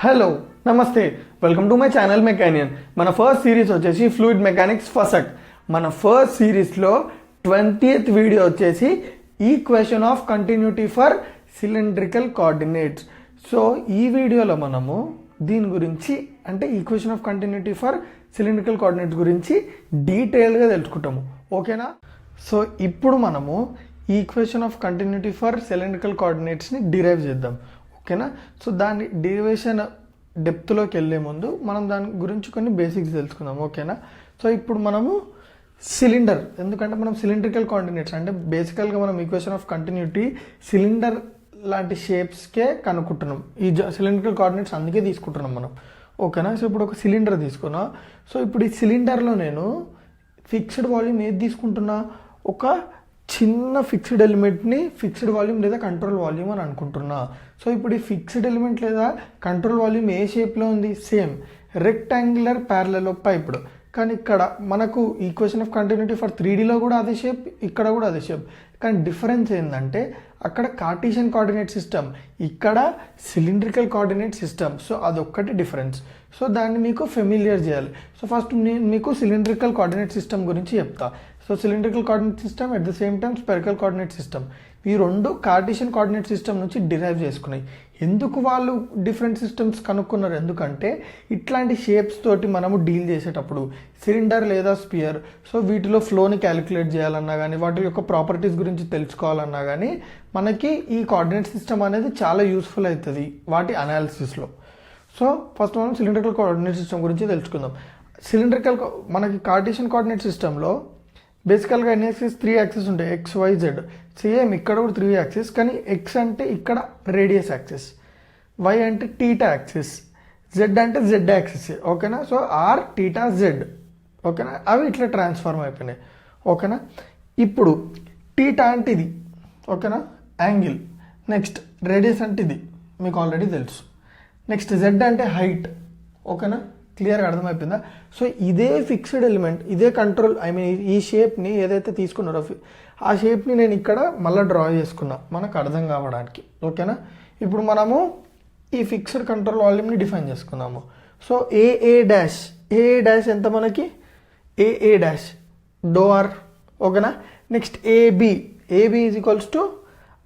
Hello నమస్తే welcome to my channel Mechanian. మన first series వచ్చేసి ఫ్లూయిడ్ మెకానిక్స్ ఫసక్. మన ఫస్ట్ సిరీస్లో 20th వీడియో వచ్చేసి equation of continuity for cylindrical coordinates. So ఈ వీడియోలో మనము దీని గురించి అంటే equation of continuity for cylindrical coordinates గురించి డీటెయిల్గా తెలుసుకుంటాము. ఓకేనా? సో ఇప్పుడు మనము equation of continuity for cylindrical కోఆర్డినేట్స్ని డిరైవ్ చేద్దాం. ఓకేనా? సో దాని డెరివేషన్ డెప్త్లోకి వెళ్ళే ముందు మనం దాని గురించి కొన్ని బేసిక్స్ తెలుసుకుందాం. ఓకేనా? సో ఇప్పుడు మనము సిలిండర్, ఎందుకంటే మనం సిలిండ్రికల్ కోఆర్డినేట్స్ అంటే బేసికల్గా మనం ఈక్వేషన్ ఆఫ్ కంటిన్యూటీ సిలిండర్ లాంటి షేప్స్కే కనుక్కుంటున్నాం. ఈ సిలిండ్రికల్ కోఆర్డినేట్స్ అందుకే తీసుకుంటున్నాం మనం. ఓకేనా? సో ఇప్పుడు ఒక సిలిండర్ తీసుకున్నా. సో ఇప్పుడు ఈ సిలిండర్లో నేను ఫిక్స్డ్ వాల్యూమ్ ఏది తీసుకుంటున్నా? ఒక చిన్న ఫిక్స్డ్ ఎలిమెంట్ని ఫిక్స్డ్ వాల్యూమ్ లేదా కంట్రోల్ వాల్యూమ్ అని అనుకుంటున్నా. సో ఇప్పుడు ఈ ఫిక్స్డ్ ఎలిమెంట్ లేదా కంట్రోల్ వాల్యూమ్ ఏ షేప్లో ఉంది? Same rectangular parallelepiped. కానీ ఇక్కడ మనకు ఈక్వేషన్ ఆఫ్ కంటిన్యూటీ ఫర్ 3Dలో కూడా అదే షేప్, ఇక్కడ కూడా అదే షేప్. కానీ డిఫరెన్స్ ఏంటంటే అక్కడ కార్టీషియన్ కోఆర్డినేట్ సిస్టమ్, ఇక్కడ సిలిండ్రికల్ కోఆర్డినేట్ సిస్టమ్. సో అదొక్కటి డిఫరెన్స్. సో దాన్ని మీకు ఫెమిలియర్ చేయాలి. సో ఫస్ట్ నేను మీకు సిలిండ్రికల్ కోఆర్డినేట్ సిస్టమ్ గురించి చెప్తా. So cylindrical coordinate system at the same time spherical coordinate system, ఈ రెండు కార్టీషియన్ కోఆర్డినేట్ సిస్టమ్ నుంచి డిరైవ్ చేసుకున్నాయి. ఎందుకు వాళ్ళు డిఫరెంట్ సిస్టమ్స్ కనుక్కున్నారు? ఎందుకంటే ఇట్లాంటి షేప్స్ తోటి మనము డీల్ చేసేటప్పుడు సిలిండర్ లేదా స్పియర్, సో వీటిలో ఫ్లోని క్యాలిక్యులేట్ చేయాలన్నా కానీ వాటి యొక్క ప్రాపర్టీస్ గురించి తెలుసుకోవాలన్నా కానీ మనకి ఈ కోఆర్డినేట్ సిస్టమ్ అనేది చాలా యూస్ఫుల్ అవుతుంది వాటి అనాలిసిస్లో. సో ఫస్ట్ మనం సిలిండ్రికల్ కోఆర్డినేట్ సిస్టమ్ గురించి తెలుసుకుందాం. సిలిండ్రికల్ మనకి కార్టీషియన్ కోఆర్డినేట్ సిస్టంలో బేసికల్గా ఎన్ని యాక్సిస్? 3 యాక్సిస్ ఉంటాయి, ఎక్స్ వై జెడ్. సేమ్ ఇక్కడ కూడా 3 యాక్సిస్, కానీ ఎక్స్ అంటే ఇక్కడ రేడియస్ యాక్సిస్, వై అంటే టీటా యాక్సిస్, జెడ్ అంటే జెడ్ యాక్సిస్. ఓకేనా? So r theta z. ఓకేనా? అవి ఇట్లా ట్రాన్స్ఫార్మ్ అయిపోయినాయి. ఓకేనా? ఇప్పుడు టీటా అంటే ఇది. ఓకేనా? యాంగిల్. నెక్స్ట్ రేడియస్ అంటే ఇది మీకు ఆల్రెడీ తెలుసు. నెక్స్ట్ జెడ్ అంటే హైట్. ఓకేనా? క్లియర్గా అర్థమైపోయిందా? సో ఇదే ఫిక్స్డ్ ఎలిమెంట్, ఇదే కంట్రోల్, ఐ మీన్ ఈ షేప్ని ఏదైతే తీసుకున్నారో ఆ షేప్ని నేను ఇక్కడ మళ్ళీ డ్రా చేసుకున్నా మనకు అర్థం కావడానికి. ఓకేనా? ఇప్పుడు మనము ఈ ఫిక్స్డ్ కంట్రోల్ వాల్యూమ్ని డిఫైన్ చేసుకున్నాము. సో ఏఏ డాష్ ఎంత మనకి? AA dash doe r. ఓకేనా? Next AB is equals to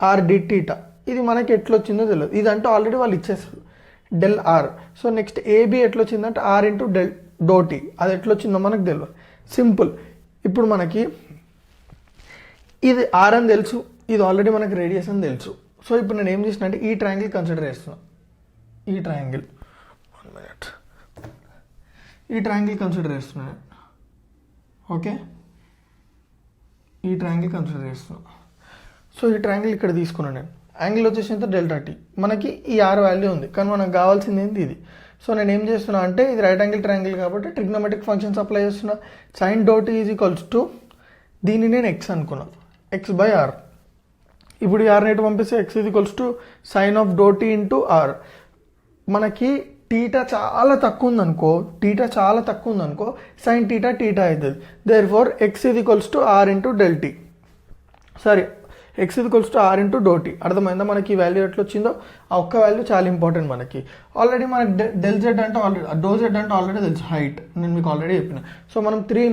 r D theta. ఇది మనకి ఎట్లా వచ్చిందో తెలియదు, ఇదంటే ఆల్రెడీ వాళ్ళు ఇచ్చేస్తారు del r. So next AB ఎట్లా వచ్చిందంటే r into del doe t. అది ఎట్లా వచ్చిందో మనకు తెలియదు, సింపుల్. ఇప్పుడు మనకి ఇది ఆర్ అని తెలుసు, ఇది ఆల్రెడీ మనకి రేడియస్ అని తెలుసు. సో ఇప్పుడు నేను ఏం చేసిన అంటే ఈ ట్రయాంగిల్ కన్సిడర్ చేస్తున్నా. ఈ ట్రయాంగిల్ 1 minute ఈ ట్రయాంగిల్ కన్సిడర్ చేస్తున్నా. ఓకే, ఈ ట్రయాంగిల్ కన్సిడర్ చేస్తున్నా. సో ఈ ట్రయాంగిల్ ఇక్కడ తీసుకున్నాను నేను. యాంగిల్ వచ్చేసి ఎంత? Delta T. మనకి ఈ ఆర్ వాల్యూ ఉంది, కానీ మనకు కావాల్సింది ఏంటి? ఇది. సో నేను ఏం చేస్తున్నా అంటే ఇది రైట్ యాంగిల్ ట్రయాంగిల్ కాబట్టి ట్రిగ్నోమెట్రిక్ ఫంక్షన్స్ అప్లై చేస్తున్నా. Sine doe tea is equals to, దీన్ని నేను ఎక్స్ అనుకున్నా, ఎక్స్ బై ఆర్. ఇప్పుడు ఈ ఆర్ నేటి పంపిస్తే x is equals to sine of doe t into r. మనకి టీటా చాలా తక్కువ ఉందనుకో సైన్ టీటా అవుతుంది. Therefore x is equals to r into del t. Sorry, x equals to r into doe t. అర్థమైందా మనకి ఈ value ఎట్లా వచ్చిందో? ఆ ఒక్క వాల్యూ చాలా ఇంపార్టెంట్ మనకి. ఆల్రెడీ మనకి డెల్ జెడ్ అంటే ఆల్రెడీ, డో జెడ్ అంటే ఆల్రెడీ తెలుసు, హైట్. నేను మీకు ఆల్రెడీ చెప్పిన. సో మనం 3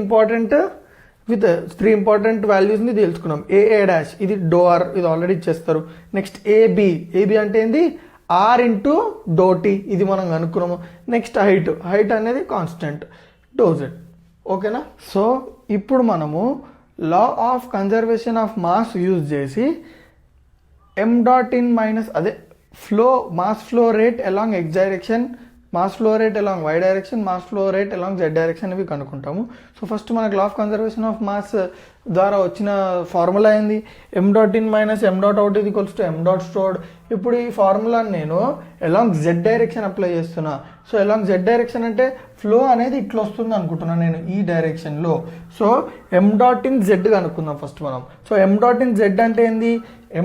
ఇంపార్టెంట్ వాల్యూస్ని తెలుసుకున్నాం. ఏఏ డాష్ ఇది డో ఆర్, ఇది ఆల్రెడీ ఇచ్చేస్తారు. నెక్స్ట్ ఏబి అంటే ఏంది? ఆర్ ఇంటూ డో టీ, ఇది మనం కనుక్కున్నాము. నెక్స్ట్ హైట్ అనేది కాన్స్టెంట్, డో జెడ్. ఓకేనా? సో ఇప్పుడు మనము లా of conservation of mass use చేసి m డాట్ ఇన్ మైనస్ అదే mass flow rate along x direction, mass flow rate along y direction, mass flow rate along z direction ఇవి కనుక్కుంటాము. So first మనకు లా of conservation of mass ద్వారా వచ్చిన formula ఏంది? m dot in minus m dot out equals to m dot stored. ఇప్పుడు ఈ ఫార్ములాని నేను along z direction apply చేస్తున్నా. సో అలాంగ్ z డైరెక్షన్ అంటే ఫ్లో అనేది ఇట్లా వస్తుంది అనుకుంటున్నాను నేను ఈ డైరెక్షన్లో. So m dot in z కనుక్కుందాం ఫస్ట్ మనం. So m dot in z అంటే ఏంది?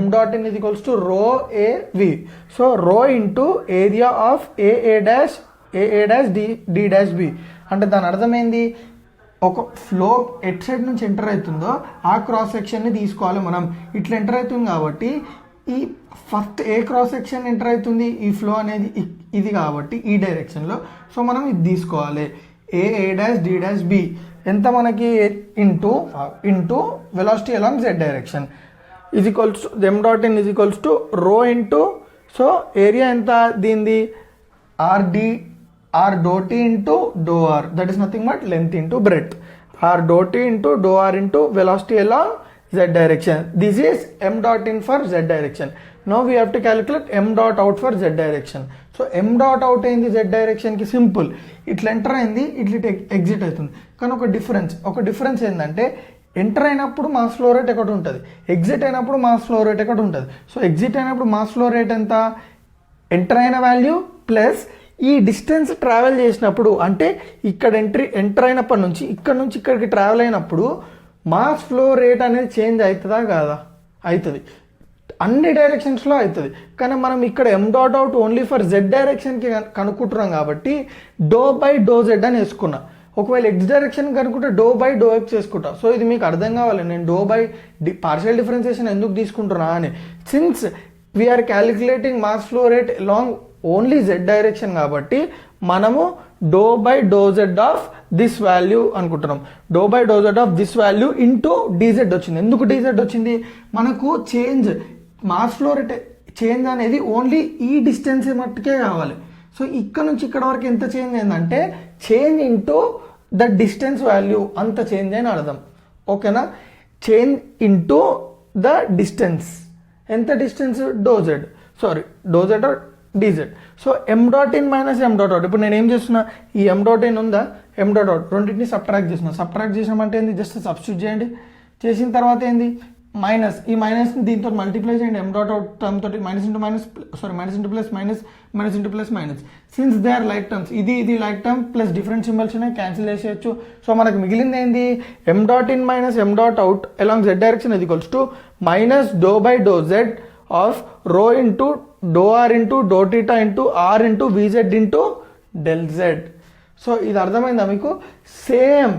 m dot in is equals to రో ఏ వి. So rho into area of ఏఏ డాష్ డి డాష్ బి. అంటే దాని అర్థం ఏంది? ఒక ఫ్లో ఎట్ సైడ్ నుంచి ఎంటర్ అవుతుందో ఆ క్రాస్ సెక్షన్ని తీసుకోవాలి మనం. ఇట్లా ఎంటర్ అవుతుంది కాబట్టి ఈ ఫస్ట్ ఏ క్రాస్ సెక్షన్ ఎంటర్ అవుతుంది ఈ ఫ్లో అనేది ఇది కాబట్టి ఈ డైరెక్షన్లో. సో మనం ఇది తీసుకోవాలి, A dash D dash B ఎంత మనకి into velocity along Z direction is equals to m dot in is equals to rho into, so area ఎంత దీనిది r doe t into do r, that is nothing but length into breadth. R doe t into do are into velocity along z direction. This is m dot in for z direction. Now we have to calculate m dot out for z direction. So m dot out అయింది z direction కి simple, ఇట్లా enter అయింది ఇట్లా exit అవుతుంది. కానీ ఒక difference ఏంటంటే enter అయినప్పుడు మాస్ ఫ్లో రేట్ ఎక్కడ ఉంటుంది, ఎగ్జిట్ అయినప్పుడు మాస్ ఫ్లో రేట్ ఎక్కడ ఉంటుంది. సో ఎగ్జిట్ అయినప్పుడు మాస్ ఫ్లో రేట్ ఎంత, ఎంటర్ అయిన వాల్యూ ప్లస్ ఈ డిస్టెన్స్ ట్రావెల్ చేసినప్పుడు, అంటే ఇక్కడ ఎంటర్ అయినప్పటి నుంచి ఇక్కడికి ట్రావెల్ అయినప్పుడు మాస్ ఫ్లో రేట్ అనేది చేంజ్ అవుతుందా కాదా, అవుతుంది, అన్ని డైరెక్షన్స్లో అవుతుంది. కానీ మనం ఇక్కడ M dot out only for Z డైరెక్షన్కి కనుక్కుంటున్నాం కాబట్టి డో బై డో జెడ్ అని వేసుకున్నా. ఒకవేళ ఎక్స్ డైరెక్షన్ కనుక్కుంటే డో బై డో ఎక్స్ వేసుకుంటా. సో ఇది మీకు అర్థం కావాలి నేను డో బై పార్షియల్ డిఫరెన్సియేషన్ ఎందుకు తీసుకుంటున్నా అని. Since we are calculating mass flow rate along only Z direction కాబట్టి మనము do by do Z of this value అనుకుంటున్నాం. Do by do Z of this value into DZ వచ్చింది. ఎందుకు డీజెడ్ వచ్చింది, మనకు change mass flow rate change అనేది only ఈ distance మట్టుకే కావాలి. సో ఇక్కడ నుంచి ఇక్కడ వరకు ఎంత చేంజ్ అయిందంటే change into the distance value అంత చేంజ్ అని అర్థం. ఓకేనా, చేంజ్ ఇంటూ ద డిస్టెన్స్, ఎంత distance doe z or dz. So m dot in minus M dot out. ఇప్పుడు నేను ఏం చేస్తున్నా, ఈ ఎమ్ డాట్ ఇన్ ఉందా, ఎమ్ డాట్ అవుట్ రెండింటిని సబ్ట్రాక్ట్ చేసిన. సబ్ట్రాక్ట్ చేసినామంటే ఏంది, జస్ట్ సబ్స్టిట్యూట్ చేయండి. చేసిన తర్వాత ఏంది మైనస్, ఈ మైనస్ని దీంతో మల్టిప్లై చేయండి. ఎమ్ డాట్ అవుట్ టర్మ్ తోటి minus into plus minus. Since they are like terms, ఇది like term plus different symbols ఉన్నాయి, క్యాన్సిల్ చేసేయచ్చు. సో మనకు మిగిలింది ఏంది, M dot in minus M dot out along Z direction ఇది equals to minus do by do Z of rho into do are into do theta into are into VZ into del Z. So ఇది అర్థమైందా మీకు. Same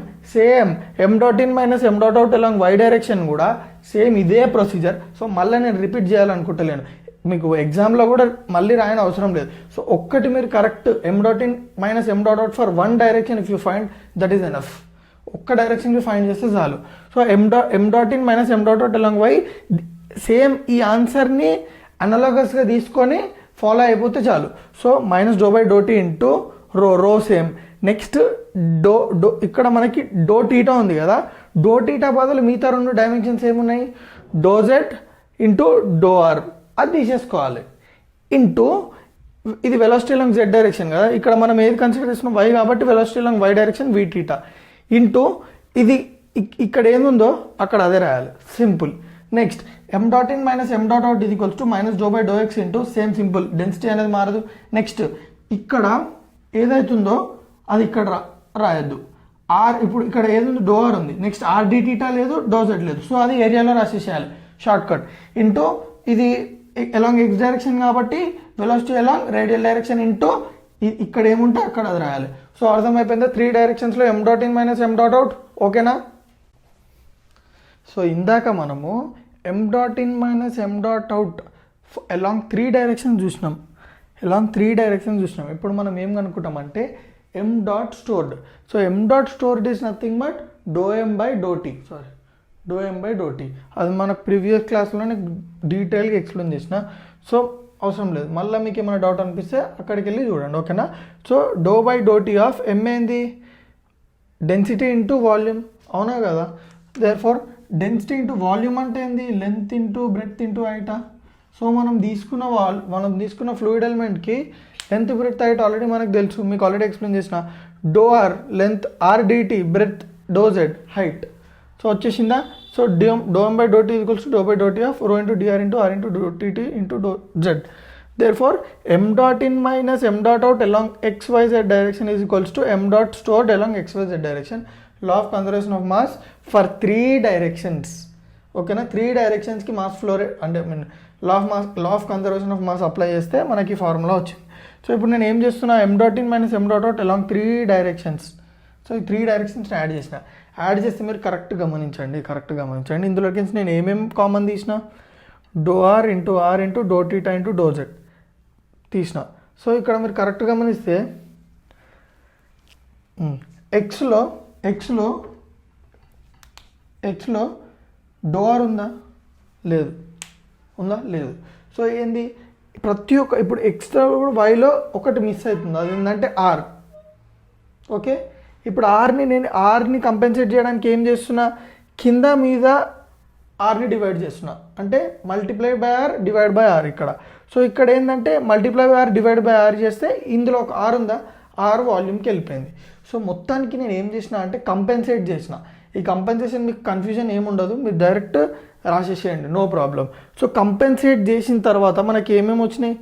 M dot in minus M dot out along why direction కూడా same ఇదే procedure. So మళ్ళీ నేను repeat చేయాలనుకుంటలేను, మీకు ఎగ్జామ్లో కూడా మళ్ళీ రాయని అవసరం లేదు. సో ఒక్కటి మీరు correct m dot in minus M dot out for one direction if you find that is enough. ఒక్క డైరెక్షన్కి ఫైండ్ చేస్తే చాలు. So m dot in minus M dot out along y same ఈ ఆన్సర్ని అనలాగస్గా తీసుకొని ఫాలో అయిపోతే చాలు. So minus do by do t into rho same. Next doe ఇక్కడ మనకి డో టీటా ఉంది కదా, డో టీటా బదులు మిగతా రెండు డైమెన్షన్స్ ఏమున్నాయి, doe z into do r, అది తీసేసుకోవాలి. ఇంటూ ఇది వెలాసిటీ అలాంగ్ జెడ్ డైరెక్షన్ కదా, ఇక్కడ మనం ఏది కన్సిడర్ చేస్తున్నాం వై కాబట్టి velocity along why direction V theta into ఇది ఇక్కడ ఏముందో అక్కడ అదే రాయాలి, simple. Next M dot in minus M dot out ఇది equals to minus do by do X into same simple, density అనేది మారదు. నెక్స్ట్ ఇక్కడ ఏదైతుందో అది ఇక్కడ రాయొద్దు. ఆర్ ఇప్పుడు ఇక్కడ ఏది డో ఆర్ ఉంది, నెక్స్ట్ ఆర్ డి టీటా లేదు, డో జెడ్ లేదు. సో అది ఏరియాలో రాసేసేయాలి షార్ట్ కట్. ఇంటూ ఇది అలాంగ్ ఎక్స్ డైరెక్షన్ కాబట్టి velocity along radial direction into ఇక్కడ ఏముంటే అక్కడ అది రాయాలి. సో అర్థమైపోయిందా, 3 డైరెక్షన్స్లో M dot in minus M dot out. ఓకేనా. సో ఇందాక మనము M dot in minus M dot out along 3 directions చూసినాం. ఇప్పుడు మనం ఏం కనుక్కుంటామంటే M dot stored. So m dot stored is nothing but doe M by do t. అది మనకు ప్రీవియస్ క్లాస్లోనే డీటెయిల్గా ఎక్స్ప్లెయిన్ చేసిన. సో అవసరం లేదు, మళ్ళీ మీకు ఏమైనా డౌట్ అనిపిస్తే అక్కడికి వెళ్ళి చూడండి. ఓకేనా. So do by do T of M ఏంది, డెన్సిటీ ఇంటూ వాల్యూమ్, అవునా కదా. Therefore density into volume అంటే ఏంది, లెంత్ ఇంటూ బ్రెడ్త్ ఇంటూ హైటా. సో మనం తీసుకున్న ఫ్లూయిడ్ ఎలిమెంట్కి లెంత్ బ్రెడ్త్ హైట్ ఆల్రెడీ మనకు తెలుసు, మీకు ఆల్రెడీ ఎక్స్ప్లెయిన్ చేసిన. Do R length, R DT breadth, do Z height. So వచ్చేసిందా. So do M by do T equals to do by do T of rho into DR into are into doe theta into do z. Therefore m dot in minus M dot out along x y z direction is equals to m dot stored along x y z direction. Law of conservation of mass for 3 directions. ఓకేనా. 3 డైరెక్షన్స్కి mass flow rate అంటే law of conservation of mass apply చేస్తే మనకి formula వచ్చింది. So ఇప్పుడు నేను ఏం చేస్తున్నా, m dot in minus M dot out along 3 directions. So ఈ 3 డైరెక్షన్స్ని యాడ్ చేస్తే మీరు కరెక్ట్ గమనించండి. ఇందులోకి నేను ఏమేమి కామన్ తీసిన, doe are into do theta into do z తీసిన. సో ఇక్కడ మీరు కరెక్ట్గా గమనిస్తే ఎక్స్లో డో ఆర్ ఉందా లేదు, సో ఏంది ప్రతి ఒక్క ఇప్పుడు ఎక్స్ట్రా వైలో ఒకటి మిస్ అవుతుంది, అది ఏంటంటే ఆర్. ఓకే, ఇప్పుడు ఆర్ని కంపెన్సేట్ చేయడానికి ఏం చేస్తున్నా, కింద మీద ఆర్ని డివైడ్ చేస్తున్నా, అంటే multiply by are divide by r ఇక్కడ. సో ఇక్కడ ఏంటంటే multiply by are divide by r చేస్తే ఇందులో ఒక ఆర్ ఉందా, ఆర్ వాల్యూమ్కి వెళ్ళిపోయింది. సో మొత్తానికి నేను ఏం చేసిన అంటే కంపెన్సేట్ చేసిన. ఈ కంపెన్సేషన్ మీకు కన్ఫ్యూజన్ ఏముండదు, మీరు డైరెక్ట్ రాసేసేయండి, నో ప్రాబ్లం. సో కంపెన్సేట్ చేసిన తర్వాత మనకి ఏమేమి వచ్చినాయి,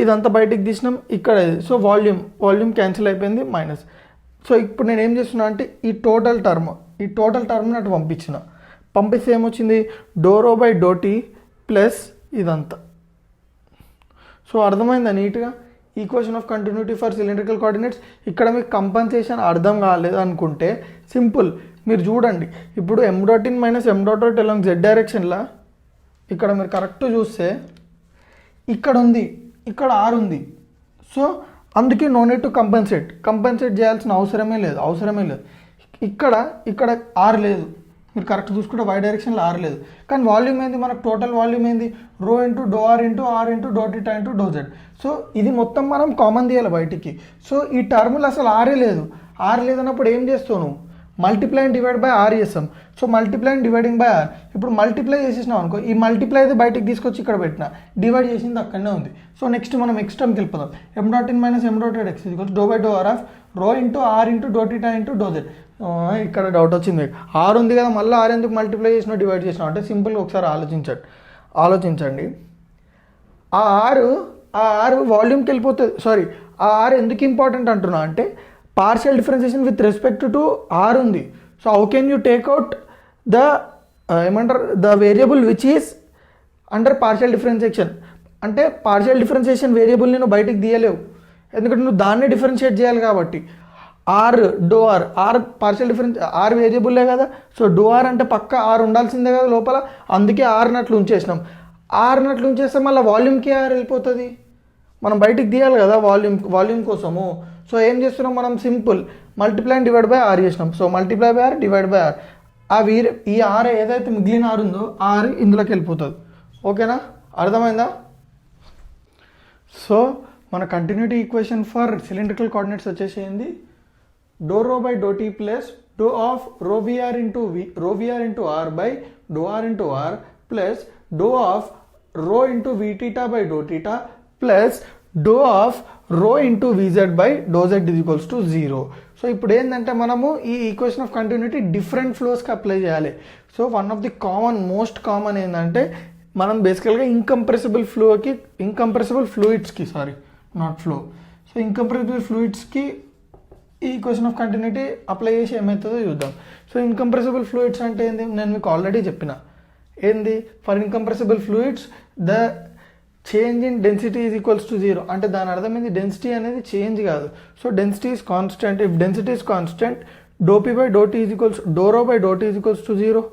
ఇదంతా బయటికి తీసినాం ఇక్కడ. సో వాల్యూమ్ క్యాన్సిల్ అయిపోయింది మైనస్. సో ఇప్పుడు నేను ఏం చేస్తున్నా అంటే ఈ టోటల్ టర్మ్ని అటు పంపిస్తే ఏమొచ్చింది, డోరో బై డోటీ ప్లస్ ఇదంతా. సో అర్థమైందా నీట్గా, equation of continuity for cylindrical coordinates. ఇక్కడ మీకు కంపన్సేషన్ అర్థం కాలేదు అనుకుంటే సింపుల్, మీరు చూడండి ఇప్పుడు m.in minus m.out along Z డైరెక్షన్లా ఇక్కడ మీరు కరెక్ట్ చూస్తే ఇక్కడ ఉంది, ఇక్కడ ఆర్ ఉంది. సో అందుకే నో నీడ్ టు కంపెన్సేట్ చేయాల్సిన అవసరమే లేదు. ఇక్కడ ఆర్ లేదు, మీరు కరెక్ట్ చూసుకుంటే వై డైరెక్షన్లో ఆర్ లేదు. కానీ వాల్యూమ్ ఏంది, మనకు టోటల్ వాల్యూమ్ ఏంది, rho into do are into do theta into do z. So ఇది మొత్తం మనం కామన్ తీయాలి బయటికి. సో ఈ టర్ములు అసలు ఆర్ లేదన్నప్పుడు ఏం చేస్తావు నువ్వు, multiply and divide by R చేస్తాం. So multiply and dividing by R. ఇప్పుడు మల్టిప్లై చేసేసినాం అనుకో, ఈ మల్టిప్లై అయితే బయటికి తీసుకొచ్చి ఇక్కడ పెట్టిన, డివైడ్ చేసింది అక్కడనే ఉంది. సో నెక్స్ట్ మనం నెక్స్ట్ టర్మ్కి వెళ్ళిపోదాం. m.in minus m.out x do by do R of rho into are into do theta into do Z. ఇక్కడ డౌట్ వచ్చింది, ఆర్ ఉంది కదా, మళ్ళీ ఆర్ ఎందుకు మల్టిప్లై చేసినా డివైడ్ చేసినా అంటే సింపుల్గా ఒకసారి ఆలోచించండి. ఆ ఆరు వాల్యూమ్కి వెళ్ళిపోతుంది. సారీ, ఆ ఆర్ ఎందుకు ఇంపార్టెంట్ అంటున్నా అంటే partial differentiation with respect to R ఉంది. So how can you take out the variable which is under partial differentiation. అంటే పార్షియల్ డిఫరెన్షియేషన్ వేరియబుల్ని నువ్వు బయటికి తీయలేవు, ఎందుకంటే నువ్వు దాన్నే డిఫరెన్షియేట్ చేయాలి కాబట్టి. డో ఆర్ పార్షియల్ ఆర్ వేరియబుల్లే కదా. సో డో ఆర్ అంటే పక్క ఆర్ ఉండాల్సిందే కదా లోపల, అందుకే ఆర్నట్లు ఉంచేసినాం. ఆర్నట్లు ఉంచేస్తే మళ్ళీ వాల్యూమ్కి ఆర్ వెళ్ళిపోతుంది, మనం బయటికి తీయాలి కదా వాల్యూమ్ కోసము. సో ఏం చేస్తున్నాం మనం, simple multiply and divide by R చేసినాం. So multiply by are divide by R, ఈ ఆర్ ఏదైతే మిగిలిన ఆర్ ఉందో ఆర్ ఇందులోకి వెళ్ళిపోతుంది. ఓకేనా, అర్థమైందా? సో మన continuity equation for cylindrical coordinates వచ్చేసేయండి, do rho by do T plus do of rho VR into are by do are into R plus do of rho into V theta by do theta plus do of rho into VZ by do Z is equals to 0. So ఇప్పుడు ఏంటంటే మనము ఈ equation of continuity different ఫ్లోస్కి apply చేయాలి. So one of the most common ఏంటంటే మనం బేసికల్గా ఇంకంప్రెసిబుల్ ఫ్లూయిడ్స్కి so ఇంకంప్రెసిబుల్ ఫ్లూయిడ్స్కి ఈ ఈక్వేషన్ ఆఫ్ కంటిన్యూటీ అప్లై చేసి ఏమవుతుందో చూద్దాం. సో ఇంకంప్రెసిబుల్ ఫ్లూయిడ్స్ అంటే ఏంది, నేను మీకు ఆల్రెడీ చెప్పిన ఏంది, for incompressible fluids the change in density is equals to 0. అంటే దాని అర్థం ఏంది, డెన్సిటీ అనేది చేంజ్ కాదు. So density is constant. If density is constant do P by do tea is equals do rho by do tea is equals to 0.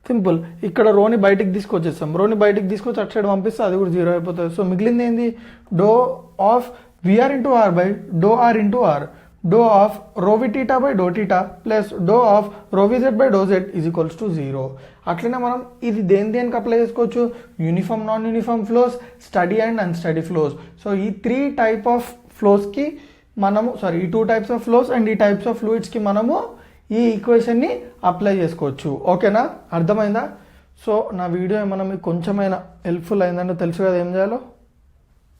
Simple, ఇక్కడ రోని బయటికి తీసుకొచ్చేస్తాం, రోని బయటికి తీసుకొచ్చి అటు సైడ్ పంపిస్తే అది కూడా 0 అయిపోతుంది. సో మిగిలింది ఏంది, do of v r into are by do are into r, do of rho v theta by do theta plus do of rho v z by do z is equals to 0. అట్లనే మనం ఇది దేనికి apply చేసుకోవచ్చు, uniform non uniform flows, steady and unsteady flows. So ఈ 3 type of ఫ్లోస్కి మనము ఈ 2 types of flows and ఈ టైప్స్ ఆఫ్ ఫ్లూయిడ్స్కి మనము ఈ ఈక్వేషన్ని అప్లై చేసుకోవచ్చు. ఓకేనా, అర్థమైందా? సో నా వీడియో ఏమన్నా మీకు కొంచెమైనా హెల్ప్ఫుల్ అయిందంటే తెలుసు కదా ఏం చేయాలో.